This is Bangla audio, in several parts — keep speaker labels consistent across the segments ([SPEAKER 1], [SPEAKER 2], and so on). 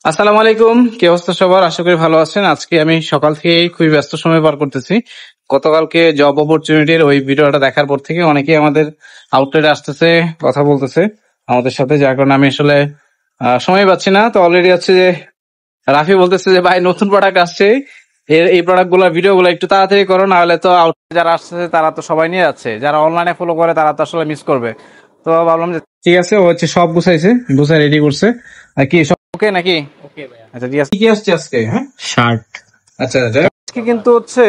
[SPEAKER 1] আসসালামু আলাইকুম, কি অবস্থা সবার? আশা করি ভালো আছেন। আজকে আমি সকাল থেকে খুবই ব্যস্ত সময় পার করতেছি। গতকালকে জব অপরচুনিটির ওই ভিডিওটা দেখার পর থেকে অনেকেই আমাদের আউটলেটে আসতেছে, কথা বলতেছে আমাদের সাথে, যার কারণে আমি আসলে সময় পাচ্ছি না। তো অলরেডি হচ্ছে যে রাফি বলতেছে যে ভাই নতুন প্রোডাক্ট আসছে, এই প্রোডাক্ট গুলো ভিডিও গুলো একটু তাড়াতাড়ি করো, না হলে তো আউটলেট যারা আসতেছে তারা তো সবাই নিয়ে যাচ্ছে, যারা অনলাইনে ফলো করে তারা তো আসলে মিস করবে। তো ভাবলাম যে ঠিক আছে, ও হচ্ছে সব গুছাইছে, গুছাই রেডি করছে। আর কি সব ওকে নাকি? আচ্ছা ঠিক আছে, কি আসছে আজকে? হ্যাঁ, শার্ট। আচ্ছা আজকে কিন্তু হচ্ছে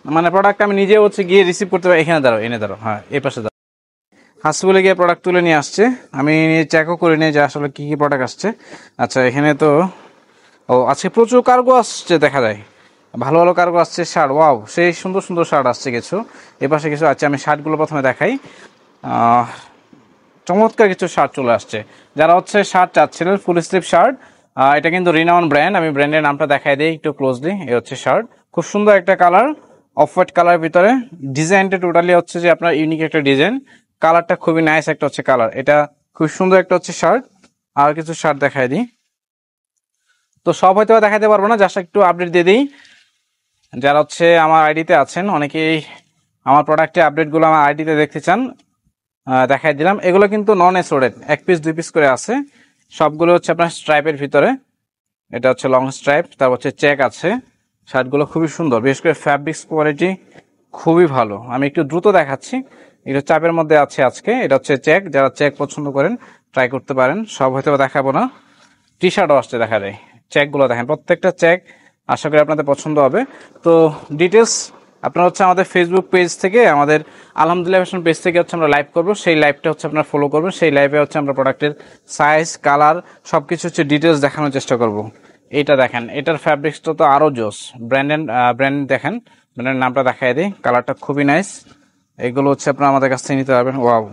[SPEAKER 1] মানে প্রোডাক্ট আমি নিজে হচ্ছে গিয়ে রিসিভ করতে পারি। এখানে দাঁড়াও, এনে দাঁড়াও, হ্যাঁ এই পাশে দাঁড়াও। হাসপাতালে গিয়ে প্রোডাক্ট তুলে নিয়ে আসছে, আমি চেকও করে নিই যে আসলে কি কি প্রোডাক্ট আসছে। আচ্ছা এখানে তো আজকে প্রচুর কার্গো আসছে দেখা যায়, ভালো ভালো কার্গো আসছে। শার্ট, ওয়াও, সেই সুন্দর সুন্দর শার্ট আসছে কিছু। এপাশে কিছু আছে, আমি শার্টগুলো প্রথমে দেখাই। চমৎকার কিছু শার্ট চলে আসছে। যারা হচ্ছে শার্ট চাচ্ছিলেন ফুল স্লিভ শার্ট, এটা কিন্তু রিনাউন ব্র্যান্ড। আমি ব্র্যান্ডের নামটা দেখাই দিই একটু ক্লোজলি। এই হচ্ছে শার্ট, খুব সুন্দর একটা কালার, অফ হোয়াইট কালার ভিতরে। ডিজাইনটা টোটালি হচ্ছে যে আপনার ইউনিক একটা ডিজাইন, কালারটা খুবই নাইস একটা হচ্ছে কালার। এটা খুব সুন্দর একটা হচ্ছে শার্ট। আর কিছু শার্ট দেখাই দিই, তো সব হয়তো দেখাতে পারবো না, জাস্ট একটু আপডেট দিয়ে দিই। যারা হচ্ছে আমার আইডিতে আছেন, অনেকেই আমার প্রোডাক্টের আপডেটগুলো আমার আইডিতে দেখতে চান, দেখাই দিলাম। এগুলো কিন্তু নন এসোডেড, এক পিস দুই পিস করে আছে। সবগুলো হচ্ছে আপনার স্ট্রাইপের ভিতরে। এটা হচ্ছে লং স্ট্রাইপ, তারপর হচ্ছে চেক আছে। শার্টগুলো খুবই সুন্দর, বিশেষ করে ফ্যাব্রিক্স কোয়ালিটি খুবই ভালো। আমি একটু দ্রুত দেখাচ্ছি, এটা চাপের মধ্যে আছে আজকে। এটা হচ্ছে চেক, যারা চেক পছন্দ করেন ট্রাই করতে পারেন। সব হয়তো দেখাবো না, টি শার্টও আসতে দেখা যায়। চেকগুলো দেখেন, প্রত্যেকটা চেক আশা করি আপনাদের পছন্দ হবে। তো ডিটেলস আপনার হচ্ছে আমাদের ফেসবুক পেজ থেকে, আমাদের আলহামদুলিল্লাহ ফ্যাশন পেজ থেকে হচ্ছে আমরা লাইভ করবো, সেই লাইভটা হচ্ছে আপনারা ফলো করবেন। সেই লাইভে হচ্ছে আমরা প্রোডাক্টের সাইজ, কালার সবকিছু হচ্ছে ডিটেলস দেখানোর চেষ্টা করব। এইটা দেখেন, এটার ফ্যাব্রিক্সটা তো আরো জোস, ব্র্যান্ড দেখেন, ব্র্যান্ডের নামটা দেখাই দিই। কালারটা খুবই নাইস। এগুলো হচ্ছে আপনারা আমাদের কাছ থেকে নিতে পারবেন। ওয়াও,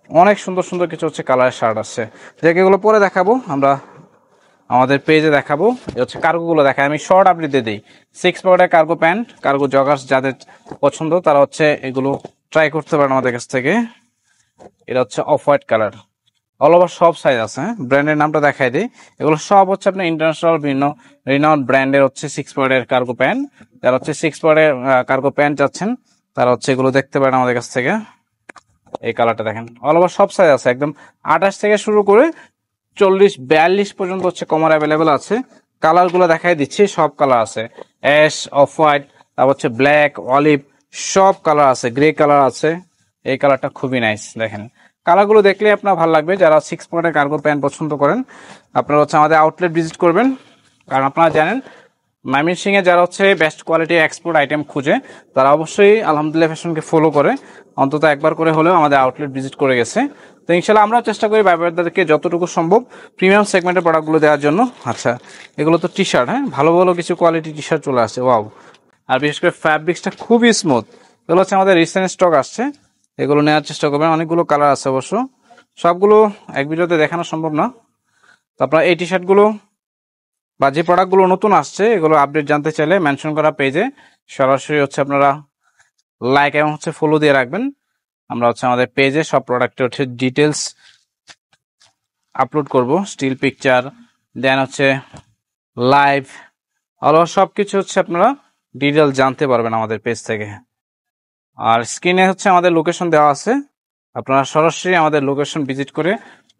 [SPEAKER 1] অনেক সুন্দর সুন্দর কিছু হচ্ছে কালারের শার্ট আছে, যেগুলো এগুলো পরে দেখাবো আমরা, আমাদের পেজে দেখাবো। হচ্ছে কার্গোগুলো দেখায়, আমি শর্ট আপডেট দিয়ে দিই। 6 পকেটের কার্গো প্যান্ট, কার্গো জগার্স যাদের পছন্দ তারা হচ্ছে এগুলো ট্রাই করতে পারেন আমাদের কাছ থেকে। এটা হচ্ছে off white colour, all over সব সাইজ আছে। ব্র্যান্ডের নামটা দেখাই দিই। এগুলো সব হচ্ছে আপনার ইন্টারন্যাশনাল বিভিন্ন রিনাউন্ড ব্র্যান্ডের হচ্ছে 6 পকেটের কার্গো প্যান্ট। যারা হচ্ছে 6 পকেটের কার্গো প্যান্ট চাচ্ছেন তারা হচ্ছে এগুলো দেখতে পারেন আমাদের কাছ থেকে। এই কালারটা দেখেন, অল ওভার সব সাইজ আছে, একদম 28 থেকে শুরু করে 40-42 পর্যন্ত হচ্ছে কমার অ্যাভেলেবেল আছে। কালার গুলো দেখাই দিচ্ছি, সব কালার আছে, অ্যাশ, অফ হোয়াইট, তারপর হচ্ছে ব্ল্যাক, অলিভ, সব কালার আছে, গ্রে কালার আছে। এই কালারটা খুবই নাইস, দেখেন কালারগুলো দেখলে আপনার ভালো লাগবে। যারা 6 পকেটের কার্গো প্যান্ট পছন্দ করেন আপনারা হচ্ছে আমাদের আউটলেট ভিজিট করবেন, কারণ আপনারা জানেন ময়মনসিংহে যারা হচ্ছে বেস্ট কোয়ালিটি এক্সপোর্ট আইটেম খুঁজে তারা অবশ্যই আলহামদুলিল্লাহ ফ্যাশনকে ফলো করে, অন্তত একবার করে হলেও আমাদের আউটলেট ভিজিট করে গেছে। তো ইনশাল্লাহ আমরা চেষ্টা করি ভাইবারদেরকে যতটুকু সম্ভব প্রিমিয়াম সেগমেন্টের প্রোডাক্টগুলো দেওয়ার জন্য। আচ্ছা এগুলো তো টি শার্ট, হ্যাঁ ভালো ভালো কিছু কোয়ালিটি টি শার্ট চলে আসছে, ওয়াও। আর বিশেষ করে ফ্যাব্রিক্সটা খুবই স্মুথ। এগুলো হচ্ছে আমাদের রিসেন্ট স্টক আসছে, এগুলো নেওয়ার চেষ্টা করবেন। অনেকগুলো কালার আছে অবশ্য, সবগুলো এক ভিডিওতে দেখানো সম্ভব না। তো আপনারা এই টি শার্টগুলো বা যে প্রোডাক্টগুলো নতুন আসছে এগুলো আপডেট জানতে চাইলে মেনশন করা পেজে সরাসরি হচ্ছে আপনারা লাইক এবং হচ্ছে ফলো দিয়ে রাখবেন। আমরা হচ্ছে আমাদের পেজে সব প্রোডাক্টের হচ্ছে ডিটেলস আপলোড করব, স্টিল পিকচার, দেন হচ্ছে লাইভ, অল সব কিছু হচ্ছে আপনারা ডিটেল জানতে পারবেন আমাদের পেজ থেকে। আর স্ক্রিনে হচ্ছে আমাদের লোকেশন দেওয়া আছে, আপনারা সরাসরি আমাদের লোকেশন ভিজিট করে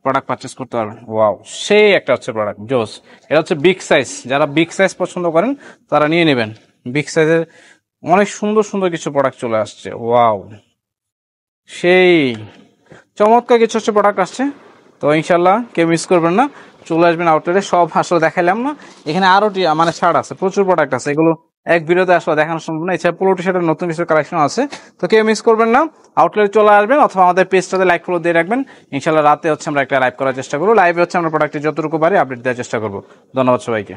[SPEAKER 1] প্রোডাক্ট পারচেস করতে পারবেন। ওয়াও, সেই একটা হচ্ছে প্রোডাক্ট জোস। এটা হচ্ছে বিগ সাইজ, যারা বিগ সাইজ পছন্দ করেন তারা নিয়ে নেবেন। বিগ সাইজের অনেক সুন্দর সুন্দর কিছু প্রোডাক্ট চলে আসছে, ওয়াও, সেই চমৎকার কিছু হচ্ছে প্রোডাক্ট আসছে। তো ইনশাল্লাহ কেউ মিস করবেন না, চলে আসবেন আউটলেটে। সব আসলে দেখাইলাম না, এখানে আরো মানে শার্ট আছে, প্রচুর প্রোডাক্ট আছে, এগুলো এক ভিডিওতে আসলে দেখানো সম্ভব না। এছাড়া পোলো টি শার্টের নতুন কিছু কালেকশন আছে, তো কেউ মিস করবেন না, আউটলেটে চলে আসবেন অথবা আমাদের পেজটাতে লাইক ফলো দিয়ে রাখবেন। ইনশাল্লাহ রাতে হচ্ছে আমরা একটা লাইভ করার চেষ্টা করবো, লাইভে হচ্ছে আমরা প্রোডাক্টের যতটুকু পারি আপডেট দেওয়ার চেষ্টা করবো। ধন্যবাদ সবাইকে।